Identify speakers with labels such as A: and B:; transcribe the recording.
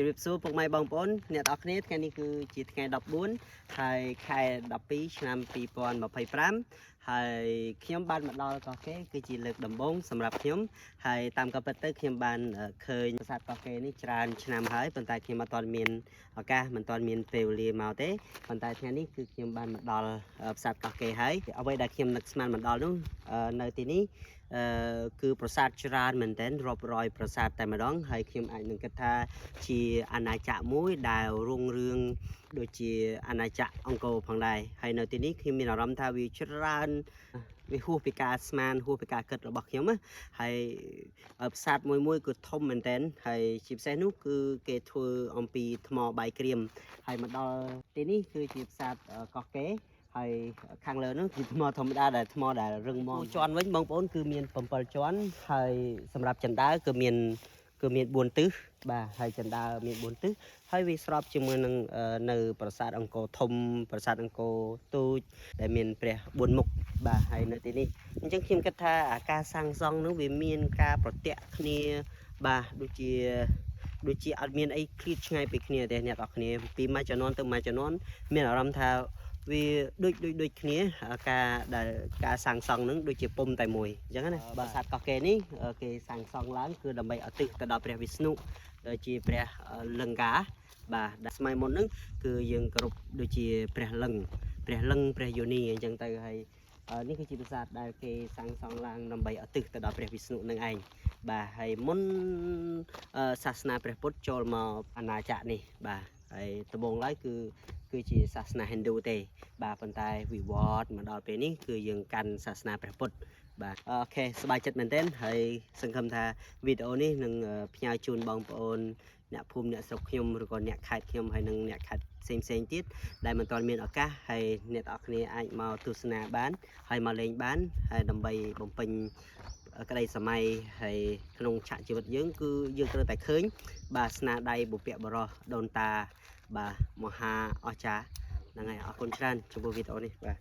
A: ជម្រាបសួរពុកម៉ែបងប្អូនអ្នកទាំងអស់គ្នាថ្ងៃនេះគឺជាថ្ងៃ14ហើយខែ12ឆ្នាំ2025ហើយខ្ញុំបានមកដល់កោះកេរគឺជាលើកដំបូងសម្រាប់ខ្ញុំហើយតាមការពិតទៅខ្ញុំបានឃើញប្រាសាទកោះកេរនេះច្រើនឆ្នាំហើយប៉ុន្តែខ្ញុំអត់ទាន់មានឱកាសមិនទាន់មានពេលវេលាមកទេប៉ុន្តែថ្ងៃនេះគឺខ្ញុំបានមកដល់ប្រាសាទកោះកេរហើយអ្វីដែលខ្ញុំនឹកស្មានមកដល់នោះនៅទីនេះគឺប្រាសាទច្រើនមែនទែនរាប់រយប្រាសាទតែម្ដងហើយខ្ញុំអាចនឹងគិតថាជាអាណាចក្រមួយដែលរុងរឿងដូចជាអាណាចក្រអង្គរផងដែរហើយនៅទីនេះខ្ញុំមានអារម្មណ៍ថាវាច្រើនវាហួសពីការស្មានហួសពីការគិតរបស់ខ្ញុំណាហើយប្រាសាទមួយគឺធំមែនទែនហើយជាពិសេសនោះគឺគេធ្វើអំពីថ្មបាយក្រៀមហើយមកដល់ទីនេះគឺជាប្រាសាទកោះកេរហើយខាងលើនោះគឺថ្មធម្មតាដែលថ្មដែលរឹងមាំជាន់វិញបងប្អូនគឺមាន7ជាន់ហើយសម្រាប់ចិន្តាគឺមាន4ទិសបាទហើយចិន្តាមាន4ទិសហើយវាស្របជាមួយនឹងនៅប្រាសាទអង្គរធំប្រាសាទអង្គរទូចដែលមានព្រះ4មុខបាទហើយនៅទីនេះអញ្ចឹងខ្ញុំគិតថាការសាងសង់នោះវាមានការប្រតិក់គ្នាបាទដូចជាអត់មានអីឃ្លាតឆ្ងាយពីគ្នាទេអ្នកនរគ្នាពីមួយជំនាន់ទៅមួយជំនាន់មានអារម្មណ៍ថាវាដូចគ្នាការសាងសង់នឹងដូចជាពុំតែមួយអញ្ចឹងណាប្រាសាទកោះកេរនេះគេសាងសង់ឡើងគឺដើម្បីឧទ្ទិសទៅដល់ព្រះវិស្ណុដែលជាព្រះលង្កាបាទដែលស្ម័យមុនហ្នឹងគឺយើងគោរពដូចជាព្រះលង្កព្រះយោនីអញ្ចឹងទៅហើយនេះគឺជាប្រាសាទដែលគេសាងសង់ឡើងដើម្បីឧទ្ទិសទៅដល់ព្រះវិស្ណុនឹងឯងបាទហើយមុនសាសនាព្រះពុទ្ធចូលមកអាណាចក្រនេះបាទហើយដំបូងឡើយគឺជាសាសនាហិណ្ឌូទេបាទប៉ុន្តែវិវត្តមកដល់ពេលនេះគឺយើងកាន់សាសនាព្រះពុទ្ធបាទអូខេសប្បាយចិត្តមែនទែនហើយសង្ឃឹមថាវីដេអូនេះនឹងផ្ញើជូនបងប្អូនអ្នកភូមិអ្នកស្រុកខ្ញុំឬក៏អ្នកខេត្តខ្ញុំហើយនិងអ្នកខេត្តផ្សេងទៀតដែលមិនទាន់មានឱកាសហើយអ្នកទាំងអស់គ្នាអាចមកទស្សនាបានហើយមកលេងបានហើយដើម្បីបំពេញក្តីសម័យហើយក្នុងឆាកជីវិតយើងគឺយើងត្រូវតែឃើញបាទស្នាដៃបុព្វបុរសដូនតាបាទមហាអស្ចារ្យហ្នឹងហើយអរគុណច្រើនចំពោះវីដេអូនេះបាទ